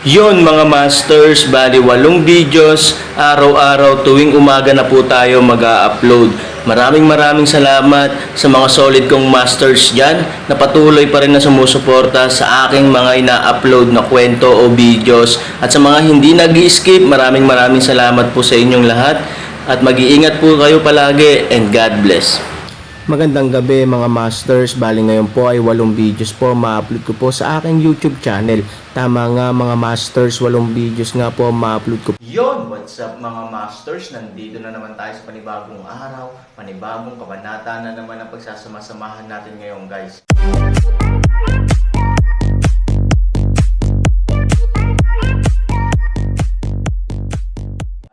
Yon mga masters, bali 8 videos, araw-araw tuwing umaga na po tayo mag-a-upload. Maraming salamat sa mga solid kong masters dyan na patuloy pa rin na sumusuporta sa aking mga ina-upload na kwento o videos. At sa mga hindi nag-skip, maraming salamat po sa inyong lahat. At mag-iingat po kayo palagi and God bless. Magandang gabi mga masters, bali ngayon po ay 8 videos po ma-upload ko po sa aking YouTube channel. Tama nga mga masters, 8 videos nga po ma-upload ko. Yon, what's up mga masters? Nandito na naman tayo sa panibagong araw, panibagong kabanata na naman ang pagsasama-samahan natin ngayon guys.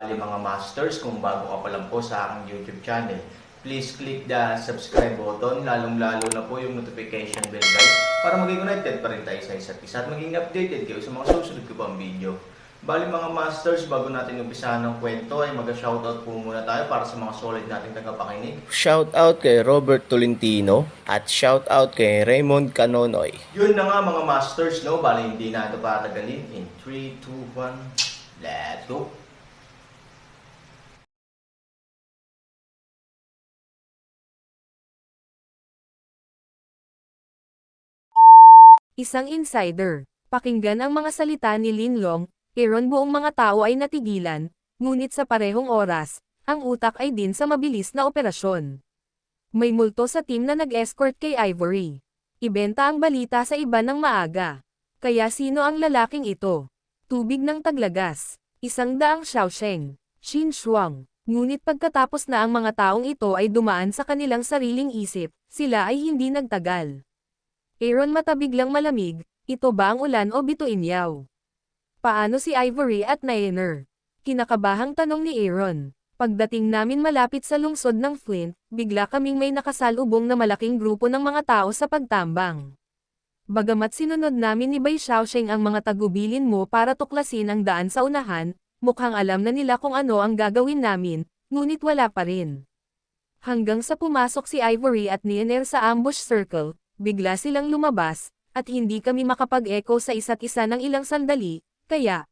Bali mga masters, kung bago ka pa lang po sa aking YouTube channel, please click the subscribe button, lalong-lalo na po yung notification bell guys, para maging connected pa rin tayo sa isa't isa at maging updated kayo sa mga susunod ko pang video. Bali mga masters, bago natin umpisahan ng kwento ay mag-shoutout po muna tayo para sa mga solid nating tagapakinig. Shoutout kay Robert Tolentino at shoutout kay Raymond Canonoy. Yun na nga mga masters, no? Bali hindi na ito patagalin. In 3, 2, 1, let's go! Isang insider. Pakinggan ang mga salita ni Linlong, Aaron buong mga tao ay natigilan, ngunit sa parehong oras, ang utak ay din sa mabilis na operasyon. May multo sa team na nag-escort kay Ivory. Ibenta ang balita sa iba ng maaga. Kaya sino ang lalaking ito? Tubig ng taglagas. 100 Xiaosheng. Xin Shuang. Ngunit pagkatapos na ang mga taong ito ay dumaan sa kanilang sariling isip, sila ay hindi nagtagal. Aaron mata biglang malamig, ito ba ang ulan o bituin yaw? Paano si Ivory at Nainer? Kinakabahang tanong ni Aaron. Pagdating namin malapit sa lungsod ng Flint, bigla kaming may nakasalubong na malaking grupo ng mga tao sa pagtambang. Bagamat sinunod namin ni Bai Xiaosheng ang mga tagubilin mo para tuklasin ang daan sa unahan, mukhang alam na nila kung ano ang gagawin namin, ngunit wala pa rin. Hanggang sa pumasok si Ivory at Nainer sa ambush circle, bigla silang lumabas, at hindi kami makapag-echo sa isa't isa ng ilang sandali, kaya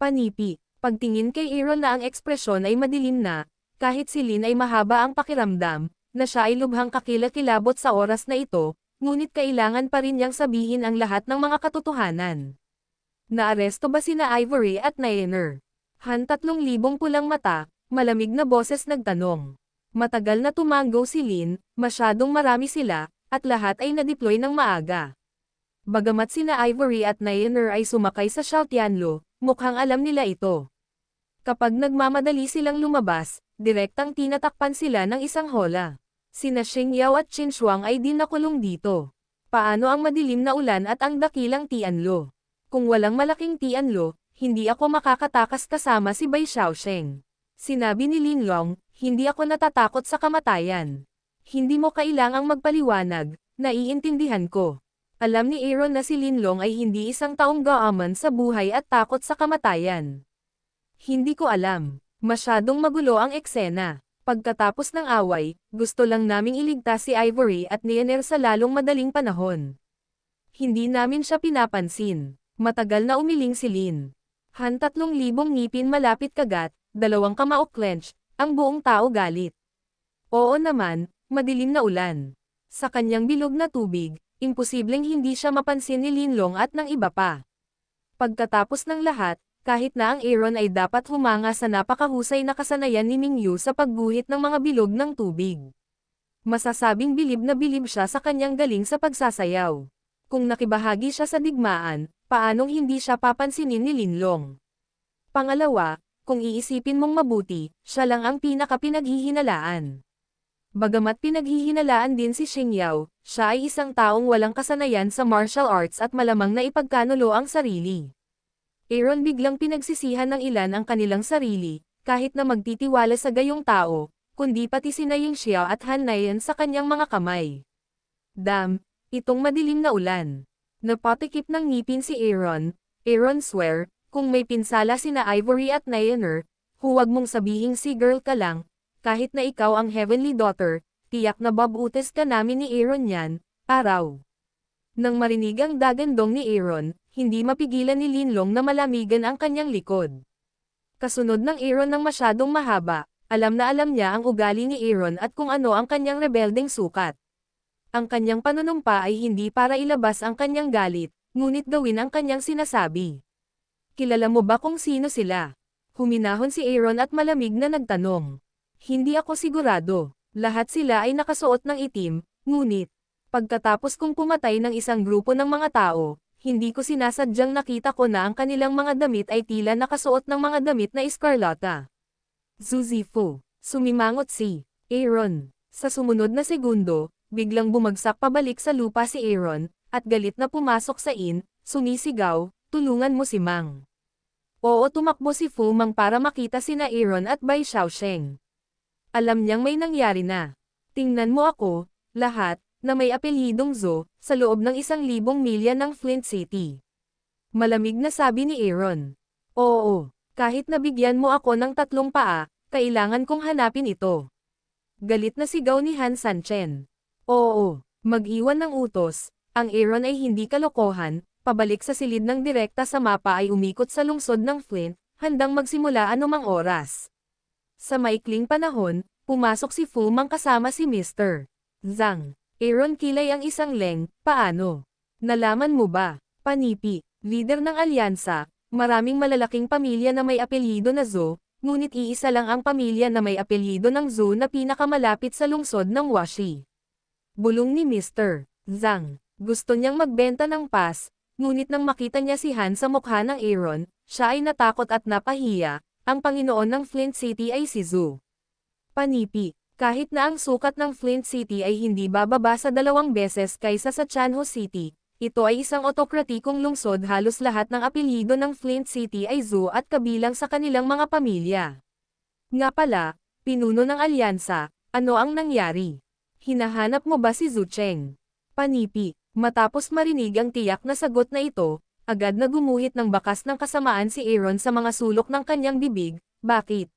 panipi. Pagtingin kay Aaron na ang ekspresyon ay madilim na, kahit si Lin ay mahaba ang pakiramdam, na siya ay lubhang kakilakilabot sa oras na ito, ngunit kailangan pa rin niyang sabihin ang lahat ng mga katotohanan. Naaresto ba sina Ivory at Nainer? 3,000 pulang mata, malamig na boses nagtanong. Matagal na tumango si Lin, masyadong marami sila, at lahat ay na-deploy ng maaga. Bagamat sina Ivory at Nainer ay sumakay sa Xiaotianlo, mukhang alam nila ito. Kapag nagmamadali silang lumabas, direktang tinatakpan sila ng isang hola. Sina Sheng Yao at Qin Shuang ay din nakulong dito. Paano ang madilim na ulan at ang dakilang Tianlo? Kung walang malaking Tianlo, hindi ako makakatakas kasama si Bai Xiaosheng. Sinabi ni Linlong, hindi ako natatakot sa kamatayan. Hindi mo kailangang magpaliwanag, naiintindihan ko. Alam ni Aaron na si Linlong ay hindi isang taong gaaman sa buhay at takot sa kamatayan. Hindi ko alam. Masyadong magulo ang eksena. Pagkatapos ng away, gusto lang naming iligtas si Ivory at Nainer sa lalong madaling panahon. Hindi namin siya pinapansin. Matagal na umiling si Lin. 3,000 ngipin malapit kagat, 2 kamao clench, ang buong tao galit. Oo naman, madilim na ulan. Sa kanyang bilog na tubig, imposibleng hindi siya mapansin ni Linlong at ng iba pa. Pagkatapos ng lahat, kahit na ang Aaron ay dapat humanga sa napakahusay na kasanayan ni Mingyu sa pagguhit ng mga bilog ng tubig. Masasabing bilib na bilib siya sa kanyang galing sa pagsasayaw. Kung nakibahagi siya sa digmaan, paanong hindi siya papansinin ni Linlong? Pangalawa, kung iisipin mong mabuti, siya lang ang pinaka-pinaghihinalaan. Bagamat pinaghihinalaan din si Sheng Yao, siya ay isang taong walang kasanayan sa martial arts at malamang na ipagkanulo ang sarili. Aaron biglang pinagsisihan ng ilan ang kanilang sarili, kahit na magtitiwala sa gayong tao, kundi pati sina Yingxiao at Han Nayan sa kanyang mga kamay. Itong madilim na ulan. Napatikip ng ngipin si Aaron. Aaron swear, kung may pinsala sina Ivory at Nainer, huwag mong sabihing si girl ka lang, kahit na ikaw ang heavenly daughter, tiyak na babutes ka namin ni Aaron yan, araw. Nang marinig ang dagandong ni Aaron, hindi mapigilan ni Linlong na malamigan ang kanyang likod. Kasunod ng Aaron ng masyadong mahaba, alam na alam niya ang ugali ni Aaron at kung ano ang kanyang rebeldeng sukat. Ang kanyang panunumpa ay hindi para ilabas ang kanyang galit, ngunit gawin ang kanyang sinasabi. Kilala mo ba kung sino sila? Huminahon si Aaron at malamig na nagtanong. Hindi ako sigurado. Lahat sila ay nakasuot ng itim, ngunit, pagkatapos kong pumatay ng isang grupo ng mga tao, hindi ko sinasadyang nakita ko na ang kanilang mga damit ay tila nakasuot ng mga damit na eskarlata. Zuzifu. Sumimangot si Aaron. Sa sumunod na segundo, biglang bumagsak pabalik sa lupa si Aaron, at galit na pumasok sa sumisigaw, tulungan mo si Mang. Oo, tumakbo si Fu Mang para makita sina Aaron at Bai Xiaosheng. Alam niyang may nangyari na. Tingnan mo ako, lahat, na may apelyidong Zhou, sa loob ng 1,000 milya ng Flint City. Malamig na sabi ni Aaron. Oo, kahit nabigyan mo ako ng 3 paa, kailangan kong hanapin ito. Galit na sigaw ni Han Sanchen. Oo, mag-iwan ng utos, ang Aaron ay hindi kalokohan, pabalik sa silid ng direkta sa mapa ay umikot sa lungsod ng Flint, handang magsimula anumang oras. Sa maikling panahon, pumasok si Fu Mang kasama si Mr. Zhang. Aaron kilay ang isang leng, paano? Nalaman mo ba? Panipi, leader ng alyansa, maraming malalaking pamilya na may apelyido na Zhou, ngunit iisa lang ang pamilya na may apelyido ng Zhou na pinakamalapit sa lungsod ng Washi. Bulong ni Mr. Zhang. Gusto niyang magbenta ng pas, ngunit nang makita niya si Han sa mukha ng Aaron, siya ay natakot at napahiya. Ang Panginoon ng Flint City ay si Zhou. Panipi, kahit na ang sukat ng Flint City ay hindi bababa sa 2 beses kaysa sa Chanho City, ito ay isang otokratikong lungsod, halos lahat ng apelyido ng Flint City ay Zhou at kabilang sa kanilang mga pamilya. Nga pala, pinuno ng alyansa, ano ang nangyari? Hinahanap mo ba si Zhu Cheng? Panipi, matapos marinig ang tiyak na sagot na ito, agad na gumuhit ng bakas ng kasamaan si Aaron sa mga sulok ng kanyang bibig. Bakit?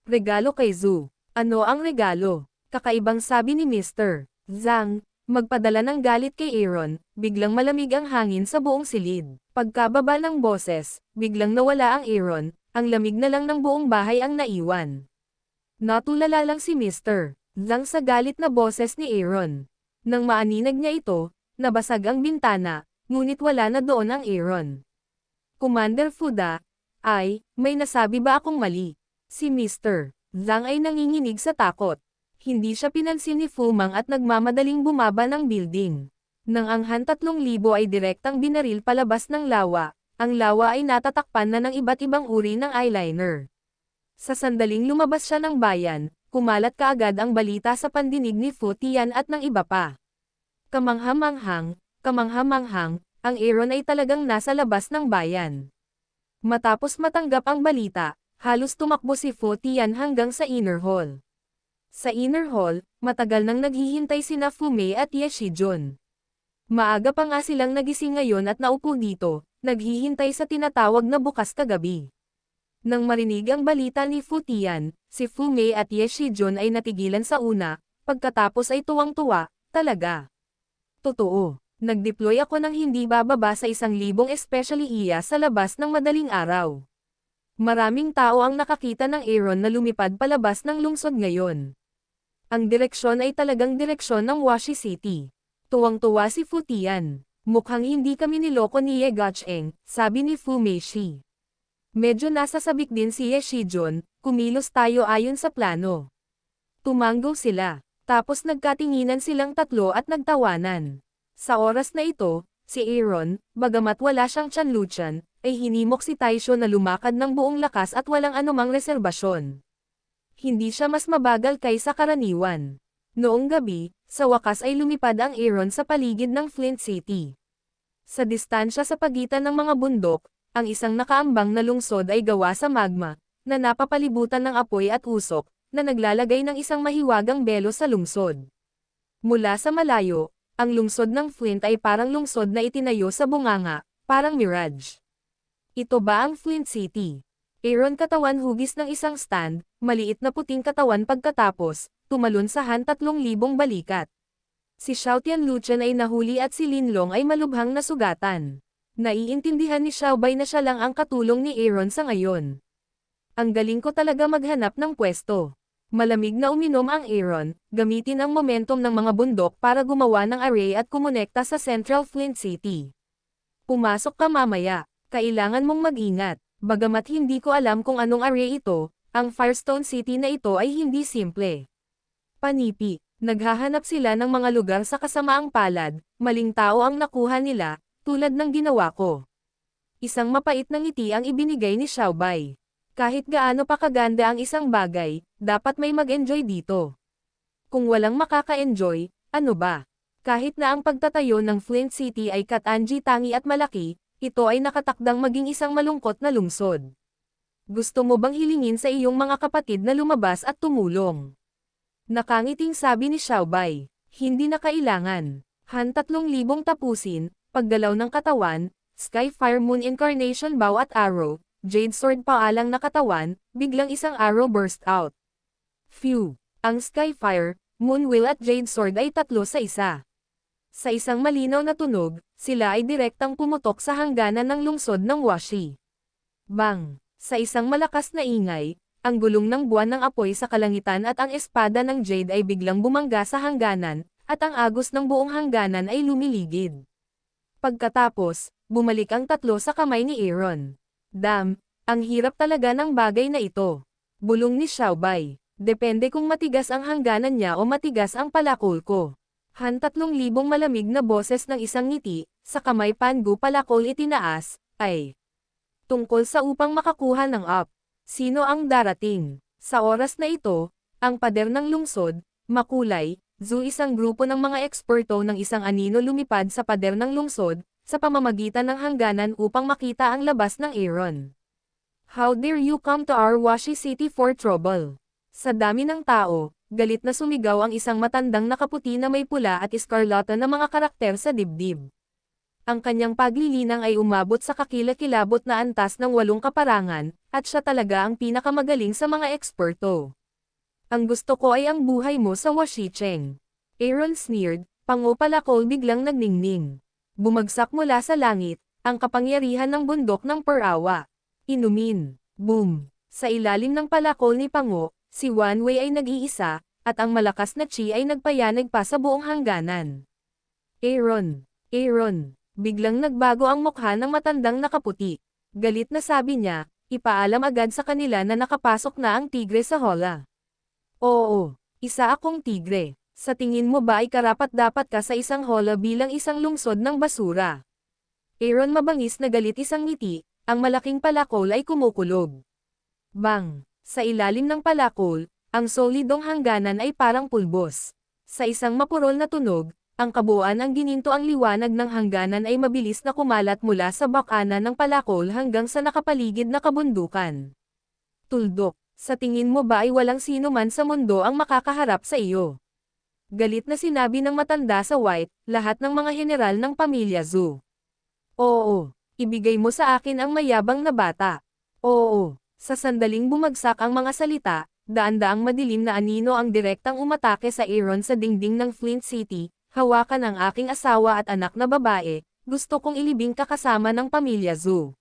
Regalo kay Zhou. Ano ang regalo? Kakaibang sabi ni Mr. Zhang. Magpadala ng galit kay Aaron, biglang malamig ang hangin sa buong silid. Pagkababa ng boses, biglang nawala ang Aaron, ang lamig na lang ng buong bahay ang naiwan. Natulala lang si Mr. Zhang sa galit na boses ni Aaron. Nang maaninag niya ito, nabasag ang bintana, ngunit wala na doon ang Aaron. Commander Fuda, may nasabi ba akong mali? Si Mr. Zhang ay nanginginig sa takot. Hindi siya pinansin ni Fu Mang at nagmamadaling bumaba ng building. Nang ang Han 3,000 ay direktang binaril palabas ng lawa, ang lawa ay natatakpan na ng iba't ibang uri ng eyeliner. Sa sandaling lumabas siya ng bayan, kumalat kaagad ang balita sa pandinig ni Fu Tian at ng iba pa. Kamangha-manghang, ang Aaron ay talagang nasa labas ng bayan. Matapos matanggap ang balita, halos tumakbo si Fu Tian hanggang sa inner hall. Sa inner hall, matagal nang naghihintay sina Fu Mei at Ye Shijun. Maaga pa nga silang nagising ngayon at naupo dito, naghihintay sa tinatawag na bukas kagabi. Nang marinig ang balita ni Fu Tian, si Fu Mei at Ye Shijun ay natigilan sa una, pagkatapos ay tuwang-tuwa, talaga. Totoo. Nag-deploy ako ng hindi bababa sa 1,000 especially iya sa labas ng madaling araw. Maraming tao ang nakakita ng Aaron na lumipad palabas ng lungsod ngayon. Ang direksyon ay talagang direksyon ng Washi City. Tuwang-tuwa si Fu Tian. Mukhang hindi kami niloko ni Ye Gacheng, sabi ni Fu Meishi. Medyo nasasabik din si Ye Shijun, kumilos tayo ayon sa plano. Tumanggo sila, tapos nagkatinginan silang tatlo at nagtawanan. Sa oras na ito, si Aaron, bagamat wala siyang tiyanluchan, ay hinimok si Taisho na lumakad ng buong lakas at walang anumang reserbasyon. Hindi siya mas mabagal kaysa karaniwan. Noong gabi, sa wakas ay lumipad ang Aaron sa paligid ng Flint City. Sa distansya sa pagitan ng mga bundok, ang isang nakaambang na lungsod ay gawa sa magma, na napapalibutan ng apoy at usok, na naglalagay ng isang mahiwagang belo sa lungsod. Mula sa malayo, ang lungsod ng Flint ay parang lungsod na itinayo sa bunganga, parang mirage. Ito ba ang Flint City? Aaron katawan hugis ng isang stand, maliit na puting katawan pagkatapos, tumalon sa Han 3,000 balikat. Si Xiao Tianluchen ay nahuli at si Linlong ay malubhang nasugatan. Naiintindihan ni Xiaobay na siya lang ang katulong ni Aaron sa ngayon. Ang galing ko talaga maghanap ng pwesto. Malamig na uminom ang Aaron, gamitin ang momentum ng mga bundok para gumawa ng array at kumonekta sa Central Flint City. Pumasok ka mamaya, kailangan mong mag-ingat. Bagamat hindi ko alam kung anong array ito, ang Firestone City na ito ay hindi simple. Panipi, naghahanap sila ng mga lugar sa kasamaang palad, maling tao ang nakuha nila, tulad ng ginawa ko. Isang mapait na ngiti ang ibinigay ni Xiaobay. Kahit gaano pa kaganda ang isang bagay, dapat may mag-enjoy dito. Kung walang makaka-enjoy, ano ba? Kahit na ang pagtatayo ng Flint City ay katangi tangi at malaki, ito ay nakatakdang maging isang malungkot na lungsod. Gusto mo bang hilingin sa iyong mga kapatid na lumabas at tumulong? Nakangiting sabi ni Xiaobay, hindi na kailangan. Han 3,000 tapusin, paggalaw ng katawan, Sky Fire Moon Incarnation Bow at Arrow, Jade Sword paalang na katawan, biglang isang arrow burst out. Phew! Ang Sky Fire, Moon Will at Jade Sword ay 3 sa isa. Sa isang malinaw na tunog, sila ay direktang pumutok sa hangganan ng lungsod ng Washi. Bang! Sa isang malakas na ingay, ang gulong ng buwan ng apoy sa kalangitan at ang espada ng Jade ay biglang bumangga sa hangganan, at ang agos ng buong hangganan ay lumiligid. Pagkatapos, bumalik ang 3 sa kamay ni Aaron. Damn, ang hirap talaga ng bagay na ito. Bulong ni Xiaobay. Depende kung matigas ang hangganan niya o matigas ang palakol ko. Han 3,000 malamig na boses ng isang ngiti, sa kamay Pangu palakol itinaas, ay tungkol sa upang makakuha ng up. Sino ang darating? Sa oras na ito, ang pader ng lungsod, makulay, Zu isang grupo ng mga eksperto ng isang anino lumipad sa pader ng lungsod, sa pamamagitan ng hangganan upang makita ang labas ng Aaron. How dare you come to our Washi City for trouble? Sa dami ng tao, galit na sumigaw ang isang matandang nakaputi na may pula at iskarlata na mga karakter sa dibdib. Ang kanyang paglilinang ay umabot sa kakilakilabot na antas ng 8 kaparangan, at siya talaga ang pinakamagaling sa mga eksperto. Ang gusto ko ay ang buhay mo sa Washicheng. Aaron sneered, pangopalakol biglang nagningning. Bumagsak mula sa langit, ang kapangyarihan ng bundok ng Perawa. Inumin. Boom! Sa ilalim ng palakol ni Pango, si Wanwei ay nag-iisa, at ang malakas na chi ay nagpayanig pa sa buong hangganan. Aaron! Aaron! Biglang nagbago ang mukha ng matandang nakaputi. Galit na sabi niya, ipaalam agad sa kanila na nakapasok na ang tigre sa hola. Oo, isa akong tigre. Sa tingin mo ba ay karapat-dapat ka sa isang hola bilang isang lungsod ng basura? Aaron mabangis na galit isang ngiti, ang malaking palakol ay kumukulog. Bang! Sa ilalim ng palakol, ang solidong hangganan ay parang pulbos. Sa isang mapurol na tunog, ang kabuuan ang gininto ang liwanag ng hangganan ay mabilis na kumalat mula sa bakana ng palakol hanggang sa nakapaligid na kabundukan. Tuldok, sa tingin mo ba ay walang sino man sa mundo ang makakaharap sa iyo? Galit na sinabi ng matanda sa white, lahat ng mga general ng pamilya Zhu. Oo, ibigay mo sa akin ang mayabang na bata. Oo, sa sandaling bumagsak ang mga salita, daan-daang madilim na anino ang direktang umatake sa Aaron sa dingding ng Flint City. Hawakan ang aking asawa at anak na babae, gusto kong ilibing ka kasama ng pamilya Zhu.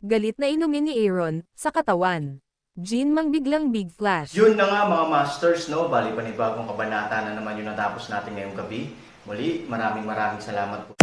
Galit na inumin ni Aaron, sa katawan. Jin mang biglang big flash. Yun na nga mga masters, no? Bali panibagong kabanata na naman yung natapos natin ngayong gabi. Muli, maraming salamat po.